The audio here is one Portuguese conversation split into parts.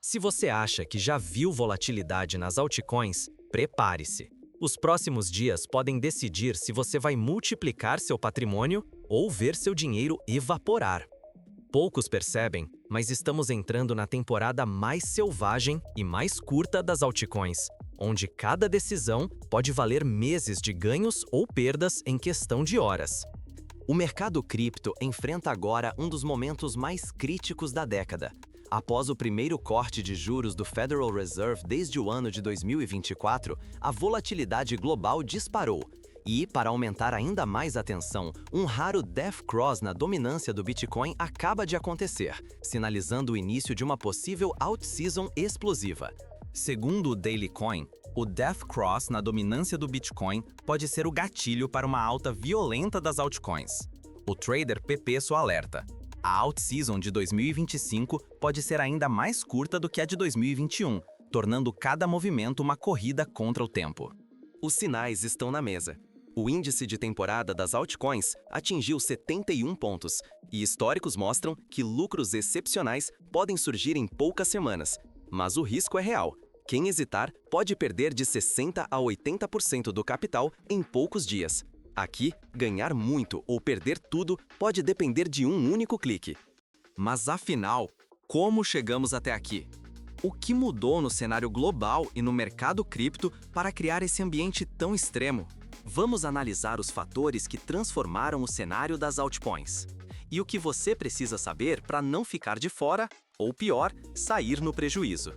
Se você acha que já viu volatilidade nas altcoins, prepare-se. Os próximos dias podem decidir se você vai multiplicar seu patrimônio ou ver seu dinheiro evaporar. Poucos percebem, mas estamos entrando na temporada mais selvagem e mais curta das altcoins, onde cada decisão pode valer meses de ganhos ou perdas em questão de horas. O mercado cripto enfrenta agora um dos momentos mais críticos da década. Após o primeiro corte de juros do Federal Reserve desde o ano de 2024, a volatilidade global disparou. E, para aumentar ainda mais a tensão, um raro death cross na dominância do Bitcoin acaba de acontecer, sinalizando o início de uma possível out-season explosiva. Segundo o Daily Coin, o death cross na dominância do Bitcoin pode ser o gatilho para uma alta violenta das altcoins. O trader Pepeso alerta: a out-season de 2025 pode ser ainda mais curta do que a de 2021, tornando cada movimento uma corrida contra o tempo. Os sinais estão na mesa. O índice de temporada das altcoins atingiu 71 pontos, e históricos mostram que lucros excepcionais podem surgir em poucas semanas. Mas o risco é real. Quem hesitar pode perder de 60% a 80% do capital em poucos dias. Aqui, ganhar muito ou perder tudo pode depender de um único clique. Mas afinal, como chegamos até aqui? O que mudou no cenário global e no mercado cripto para criar esse ambiente tão extremo? Vamos analisar os fatores que transformaram o cenário das altcoins. E o que você precisa saber para não ficar de fora, ou pior, sair no prejuízo.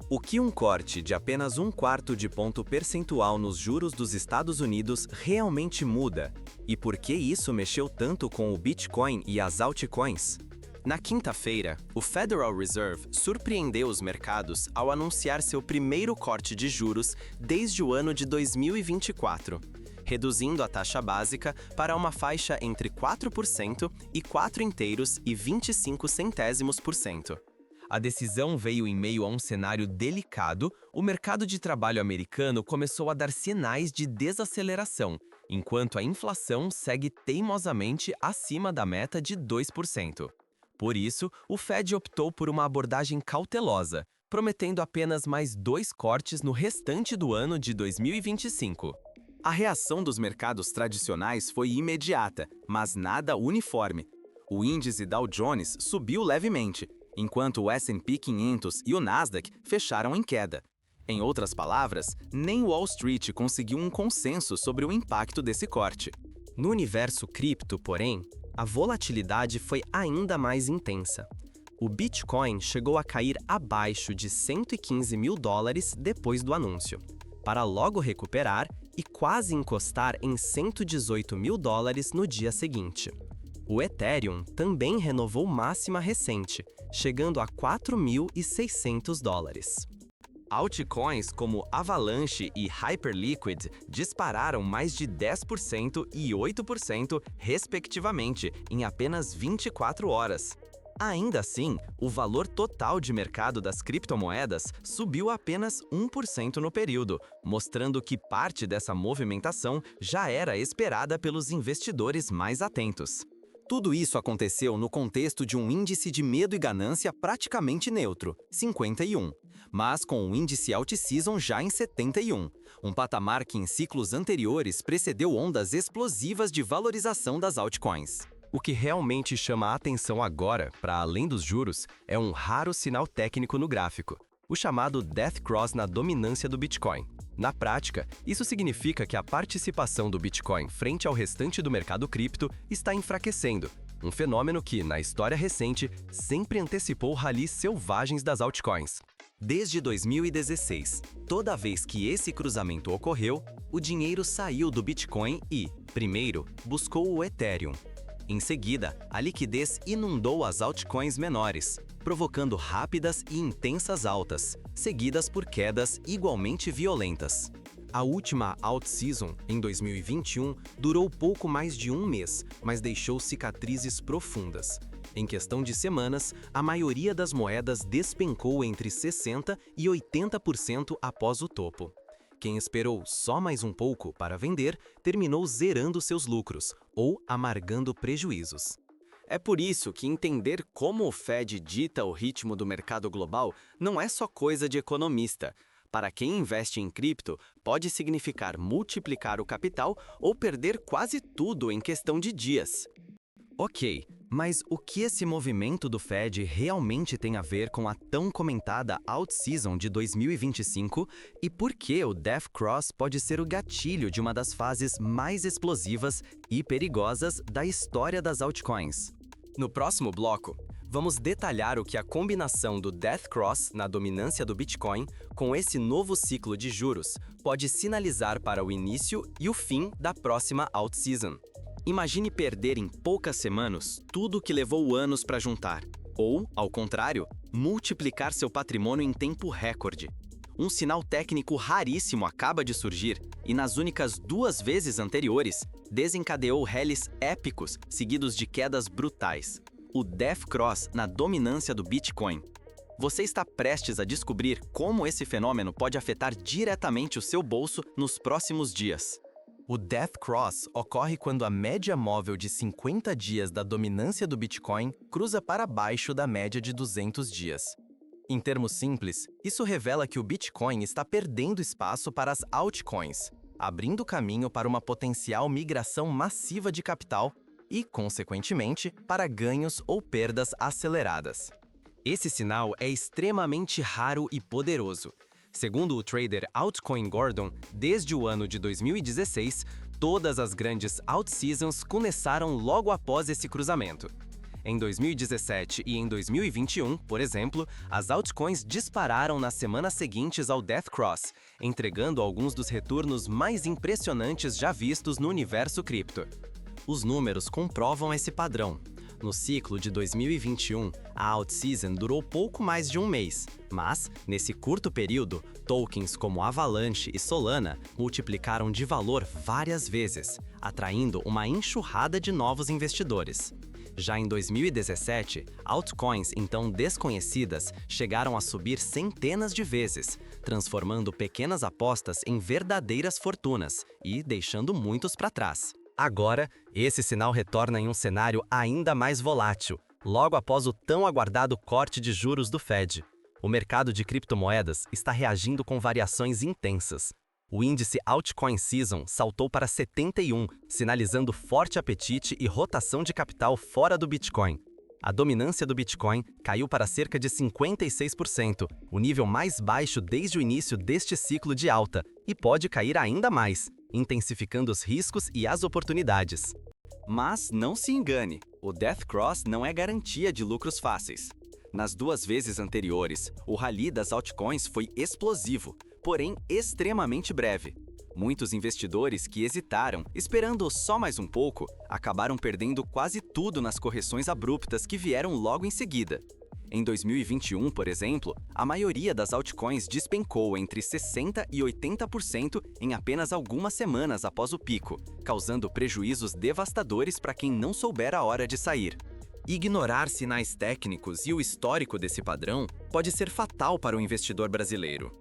O que um corte de apenas 1/4 de ponto percentual nos juros dos Estados Unidos realmente muda? E por que isso mexeu tanto com o Bitcoin e as altcoins? Na quinta-feira, o Federal Reserve surpreendeu os mercados ao anunciar seu primeiro corte de juros desde o ano de 2024, reduzindo a taxa básica para uma faixa entre 4% e 4,25%. A decisão veio em meio a um cenário delicado. O mercado de trabalho americano começou a dar sinais de desaceleração, enquanto a inflação segue teimosamente acima da meta de 2%. Por isso, o Fed optou por uma abordagem cautelosa, prometendo apenas mais 2 cortes no restante do ano de 2025. A reação dos mercados tradicionais foi imediata, mas nada uniforme. O índice Dow Jones subiu levemente, enquanto o S&P 500 e o Nasdaq fecharam em queda. Em outras palavras, nem Wall Street conseguiu um consenso sobre o impacto desse corte. No universo cripto, porém, a volatilidade foi ainda mais intensa. O Bitcoin chegou a cair abaixo de $115 mil depois do anúncio, para logo recuperar e quase encostar em $118 mil no dia seguinte. O Ethereum também renovou máxima recente, chegando a $4.600. Altcoins como Avalanche e Hyperliquid dispararam mais de 10% e 8%, respectivamente, em apenas 24 horas. Ainda assim, o valor total de mercado das criptomoedas subiu apenas 1% no período, mostrando que parte dessa movimentação já era esperada pelos investidores mais atentos. Tudo isso aconteceu no contexto de um índice de medo e ganância praticamente neutro, 51, mas com o índice out-season já em 71, um patamar que em ciclos anteriores precedeu ondas explosivas de valorização das altcoins. O que realmente chama a atenção agora, para além dos juros, é um raro sinal técnico no gráfico, o chamado Death Cross na dominância do Bitcoin. Na prática, isso significa que a participação do Bitcoin frente ao restante do mercado cripto está enfraquecendo, um fenômeno que, na história recente, sempre antecipou rallies selvagens das altcoins. Desde 2016, toda vez que esse cruzamento ocorreu, o dinheiro saiu do Bitcoin e, primeiro, buscou o Ethereum. Em seguida, a liquidez inundou as altcoins menores, provocando rápidas e intensas altas, seguidas por quedas igualmente violentas. A última out-season, em 2021, durou pouco mais de um mês, mas deixou cicatrizes profundas. Em questão de semanas, a maioria das moedas despencou entre 60% e 80% após o topo. Quem esperou só mais um pouco para vender, terminou zerando seus lucros ou amargando prejuízos. É por isso que entender como o Fed dita o ritmo do mercado global não é só coisa de economista. Para quem investe em cripto, pode significar multiplicar o capital ou perder quase tudo em questão de dias. Ok, mas o que esse movimento do Fed realmente tem a ver com a tão comentada Alt-Season de 2025 e por que o Death Cross pode ser o gatilho de uma das fases mais explosivas e perigosas da história das altcoins? No próximo bloco, vamos detalhar o que a combinação do Death Cross na dominância do Bitcoin com esse novo ciclo de juros pode sinalizar para o início e o fim da próxima Alt-Season. Imagine perder em poucas semanas tudo o que levou anos para juntar. Ou, ao contrário, multiplicar seu patrimônio em tempo recorde. Um sinal técnico raríssimo acaba de surgir e, nas únicas 2 vezes anteriores, desencadeou rallies épicos seguidos de quedas brutais. O Death Cross na dominância do Bitcoin. Você está prestes a descobrir como esse fenômeno pode afetar diretamente o seu bolso nos próximos dias. O Death Cross ocorre quando a média móvel de 50 dias da dominância do Bitcoin cruza para baixo da média de 200 dias. Em termos simples, isso revela que o Bitcoin está perdendo espaço para as altcoins, abrindo caminho para uma potencial migração massiva de capital e, consequentemente, para ganhos ou perdas aceleradas. Esse sinal é extremamente raro e poderoso. Segundo o trader Altcoin Gordon, desde o ano de 2016, todas as grandes alt-seasons começaram logo após esse cruzamento. Em 2017 e em 2021, por exemplo, as altcoins dispararam nas semanas seguintes ao Death Cross, entregando alguns dos retornos mais impressionantes já vistos no universo cripto. Os números comprovam esse padrão. No ciclo de 2021, a Alt-Season durou pouco mais de um mês, mas, nesse curto período, tokens como Avalanche e Solana multiplicaram de valor várias vezes, atraindo uma enxurrada de novos investidores. Já em 2017, altcoins então desconhecidas chegaram a subir centenas de vezes, transformando pequenas apostas em verdadeiras fortunas e deixando muitos para trás. Agora, esse sinal retorna em um cenário ainda mais volátil, logo após o tão aguardado corte de juros do Fed. O mercado de criptomoedas está reagindo com variações intensas. O índice Altcoin Season saltou para 71, sinalizando forte apetite e rotação de capital fora do Bitcoin. A dominância do Bitcoin caiu para cerca de 56%, o nível mais baixo desde o início deste ciclo de alta, e pode cair ainda mais, intensificando os riscos e as oportunidades. Mas não se engane, o Death Cross não é garantia de lucros fáceis. Nas 2 vezes anteriores, o rally das altcoins foi explosivo, porém extremamente breve. Muitos investidores que hesitaram, esperando só mais um pouco, acabaram perdendo quase tudo nas correções abruptas que vieram logo em seguida. Em 2021, por exemplo, a maioria das altcoins despencou entre 60% e 80% em apenas algumas semanas após o pico, causando prejuízos devastadores para quem não souber a hora de sair. Ignorar sinais técnicos e o histórico desse padrão pode ser fatal para o investidor brasileiro.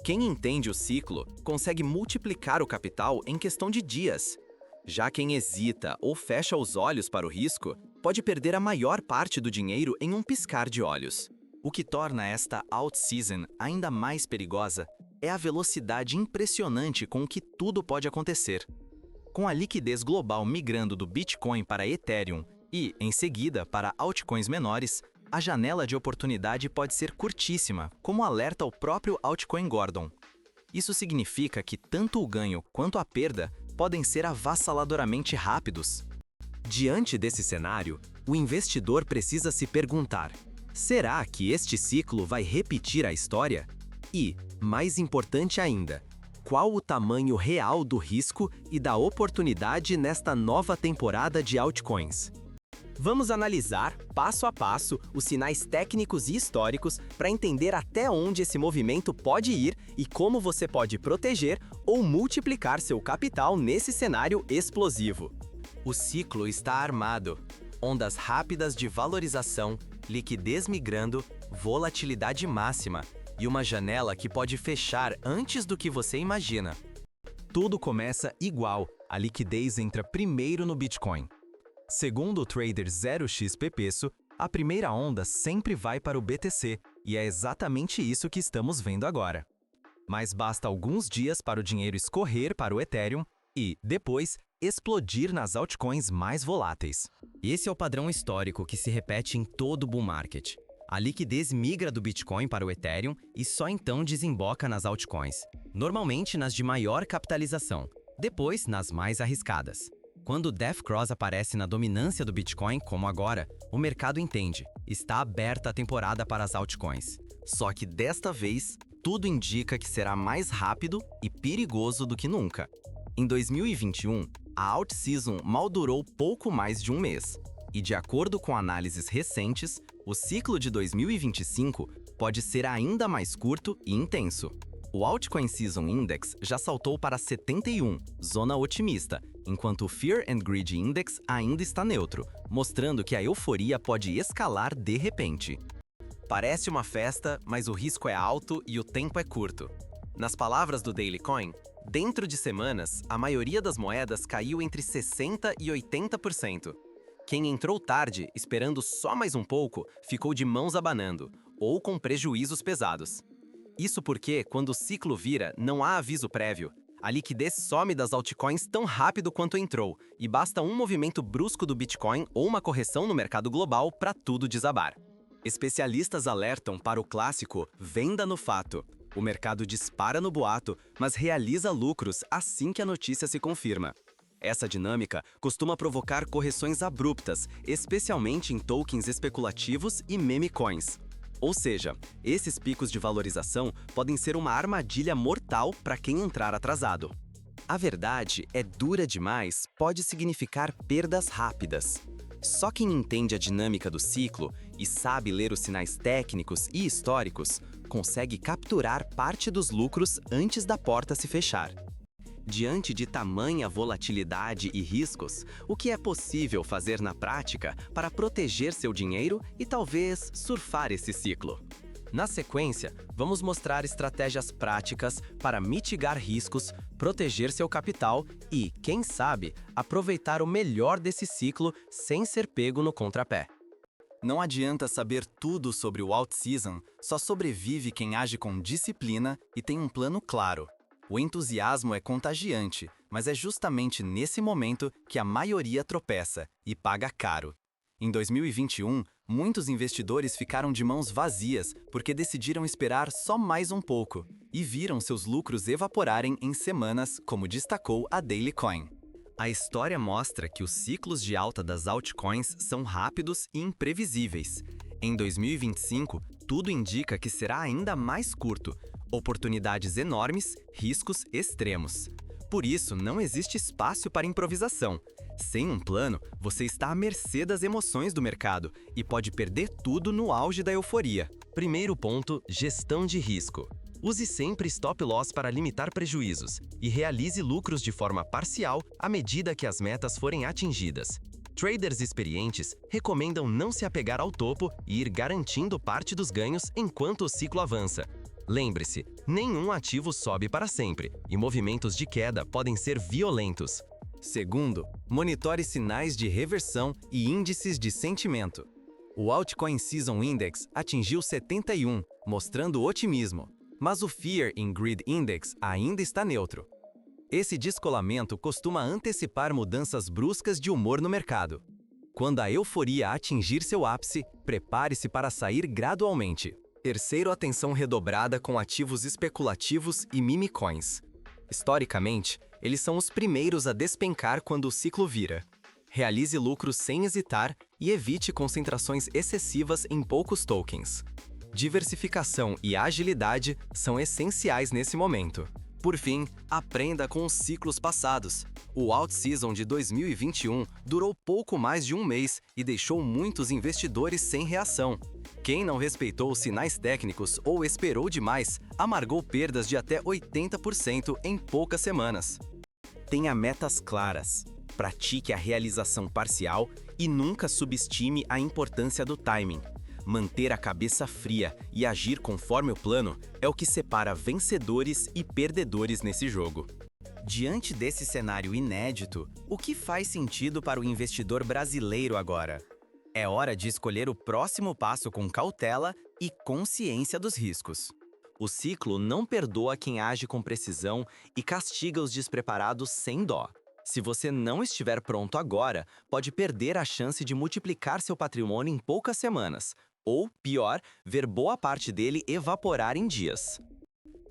Quem entende o ciclo consegue multiplicar o capital em questão de dias. Já quem hesita ou fecha os olhos para o risco pode perder a maior parte do dinheiro em um piscar de olhos. O que torna esta alt-season ainda mais perigosa é a velocidade impressionante com que tudo pode acontecer. Com a liquidez global migrando do Bitcoin para Ethereum e, em seguida, para altcoins menores, a janela de oportunidade pode ser curtíssima, como alerta o próprio Altcoin Gordon. Isso significa que tanto o ganho quanto a perda podem ser avassaladoramente rápidos. Diante desse cenário, o investidor precisa se perguntar: será que este ciclo vai repetir a história? E, mais importante ainda, qual o tamanho real do risco e da oportunidade nesta nova temporada de altcoins? Vamos analisar, passo a passo, os sinais técnicos e históricos para entender até onde esse movimento pode ir e como você pode proteger ou multiplicar seu capital nesse cenário explosivo. O ciclo está armado. Ondas rápidas de valorização, liquidez migrando, volatilidade máxima e uma janela que pode fechar antes do que você imagina. Tudo começa igual, a liquidez entra primeiro no Bitcoin. Segundo o trader 0xPeso, a primeira onda sempre vai para o BTC, e é exatamente isso que estamos vendo agora. Mas basta alguns dias para o dinheiro escorrer para o Ethereum e, depois, explodir nas altcoins mais voláteis. Esse é o padrão histórico que se repete em todo o bull market. A liquidez migra do Bitcoin para o Ethereum e só então desemboca nas altcoins, normalmente nas de maior capitalização, depois nas mais arriscadas. Quando o Death Cross aparece na dominância do Bitcoin, como agora, o mercado entende, está aberta a temporada para as altcoins. Só que desta vez, tudo indica que será mais rápido e perigoso do que nunca. Em 2021, a alt season mal durou pouco mais de um mês. E de acordo com análises recentes, o ciclo de 2025 pode ser ainda mais curto e intenso. O Altcoin Season Index já saltou para 71, zona otimista, enquanto o Fear and Greed Index ainda está neutro, mostrando que a euforia pode escalar de repente. Parece uma festa, mas o risco é alto e o tempo é curto. Nas palavras do Daily Coin, dentro de semanas, a maioria das moedas caiu entre 60% e 80%. Quem entrou tarde, esperando só mais um pouco, ficou de mãos abanando, ou com prejuízos pesados. Isso porque, quando o ciclo vira, não há aviso prévio. A liquidez some das altcoins tão rápido quanto entrou, e basta um movimento brusco do Bitcoin ou uma correção no mercado global para tudo desabar. Especialistas alertam para o clássico venda no fato. O mercado dispara no boato, mas realiza lucros assim que a notícia se confirma. Essa dinâmica costuma provocar correções abruptas, especialmente em tokens especulativos e meme coins. Ou seja, esses picos de valorização podem ser uma armadilha mortal para quem entrar atrasado. A verdade é dura demais, pode significar perdas rápidas. Só quem entende a dinâmica do ciclo e sabe ler os sinais técnicos e históricos consegue capturar parte dos lucros antes da porta se fechar. Diante de tamanha volatilidade e riscos, o que é possível fazer na prática para proteger seu dinheiro e talvez surfar esse ciclo? Na sequência, vamos mostrar estratégias práticas para mitigar riscos, proteger seu capital e, quem sabe, aproveitar o melhor desse ciclo sem ser pego no contrapé. Não adianta saber tudo sobre o alt season, só sobrevive quem age com disciplina e tem um plano claro. O entusiasmo é contagiante, mas é justamente nesse momento que a maioria tropeça e paga caro. Em 2021, muitos investidores ficaram de mãos vazias porque decidiram esperar só mais um pouco e viram seus lucros evaporarem em semanas, como destacou a Daily Coin. A história mostra que os ciclos de alta das altcoins são rápidos e imprevisíveis. Em 2025, tudo indica que será ainda mais curto. Oportunidades enormes, riscos extremos. Por isso, não existe espaço para improvisação. Sem um plano, você está à mercê das emoções do mercado e pode perder tudo no auge da euforia. Primeiro ponto, gestão de risco. Use sempre stop loss para limitar prejuízos e realize lucros de forma parcial à medida que as metas forem atingidas. Traders experientes recomendam não se apegar ao topo e ir garantindo parte dos ganhos enquanto o ciclo avança. Lembre-se, nenhum ativo sobe para sempre, e movimentos de queda podem ser violentos. Segundo, monitore sinais de reversão e índices de sentimento. O Altcoin Season Index atingiu 71, mostrando otimismo, mas o Fear and Greed Index ainda está neutro. Esse descolamento costuma antecipar mudanças bruscas de humor no mercado. Quando a euforia atingir seu ápice, prepare-se para sair gradualmente. Terceiro, atenção redobrada com ativos especulativos e meme coins. Historicamente, eles são os primeiros a despencar quando o ciclo vira. Realize lucros sem hesitar e evite concentrações excessivas em poucos tokens. Diversificação e agilidade são essenciais nesse momento. Por fim, aprenda com os ciclos passados. O Alt Season de 2021 durou pouco mais de um mês e deixou muitos investidores sem reação. Quem não respeitou os sinais técnicos ou esperou demais, amargou perdas de até 80% em poucas semanas. Tenha metas claras, pratique a realização parcial e nunca subestime a importância do timing. Manter a cabeça fria e agir conforme o plano é o que separa vencedores e perdedores nesse jogo. Diante desse cenário inédito, o que faz sentido para o investidor brasileiro agora? É hora de escolher o próximo passo com cautela e consciência dos riscos. O ciclo não perdoa quem age com precisão e castiga os despreparados sem dó. Se você não estiver pronto agora, pode perder a chance de multiplicar seu patrimônio em poucas semanas, ou, pior, ver boa parte dele evaporar em dias.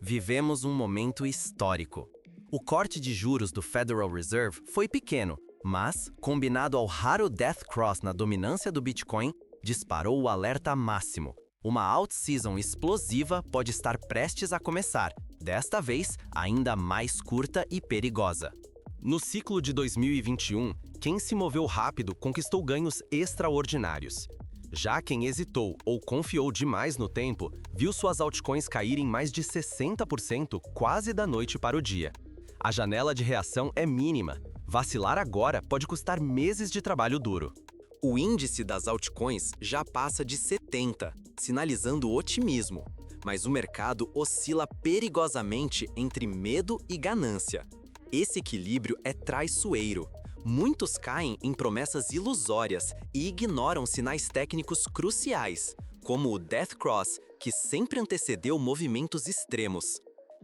Vivemos um momento histórico. O corte de juros do Federal Reserve foi pequeno, mas, combinado ao raro Death Cross na dominância do Bitcoin, disparou o alerta máximo. Uma alt-season explosiva pode estar prestes a começar, desta vez ainda mais curta e perigosa. No ciclo de 2021, quem se moveu rápido conquistou ganhos extraordinários. Já quem hesitou ou confiou demais no tempo, viu suas altcoins caírem mais de 60% quase da noite para o dia. A janela de reação é mínima. Vacilar agora pode custar meses de trabalho duro. O índice das altcoins já passa de 70, sinalizando otimismo, mas o mercado oscila perigosamente entre medo e ganância. Esse equilíbrio é traiçoeiro. Muitos caem em promessas ilusórias e ignoram sinais técnicos cruciais, como o Death Cross, que sempre antecedeu movimentos extremos.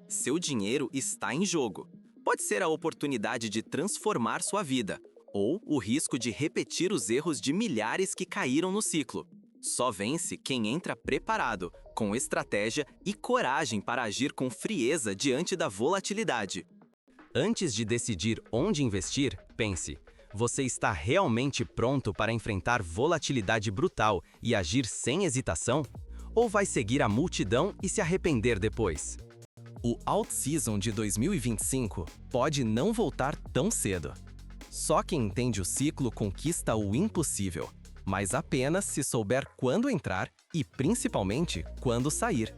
Seu dinheiro está em jogo. Pode ser a oportunidade de transformar sua vida, ou o risco de repetir os erros de milhares que caíram no ciclo. Só vence quem entra preparado, com estratégia e coragem para agir com frieza diante da volatilidade. Antes de decidir onde investir, pense: você está realmente pronto para enfrentar volatilidade brutal e agir sem hesitação? Ou vai seguir a multidão e se arrepender depois? O alt-season de 2025 pode não voltar tão cedo. Só quem entende o ciclo conquista o impossível, mas apenas se souber quando entrar e, principalmente, quando sair.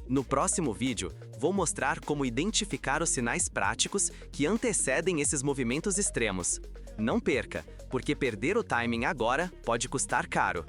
No próximo vídeo, vou mostrar como identificar os sinais práticos que antecedem esses movimentos extremos. Não perca, porque perder o timing agora pode custar caro.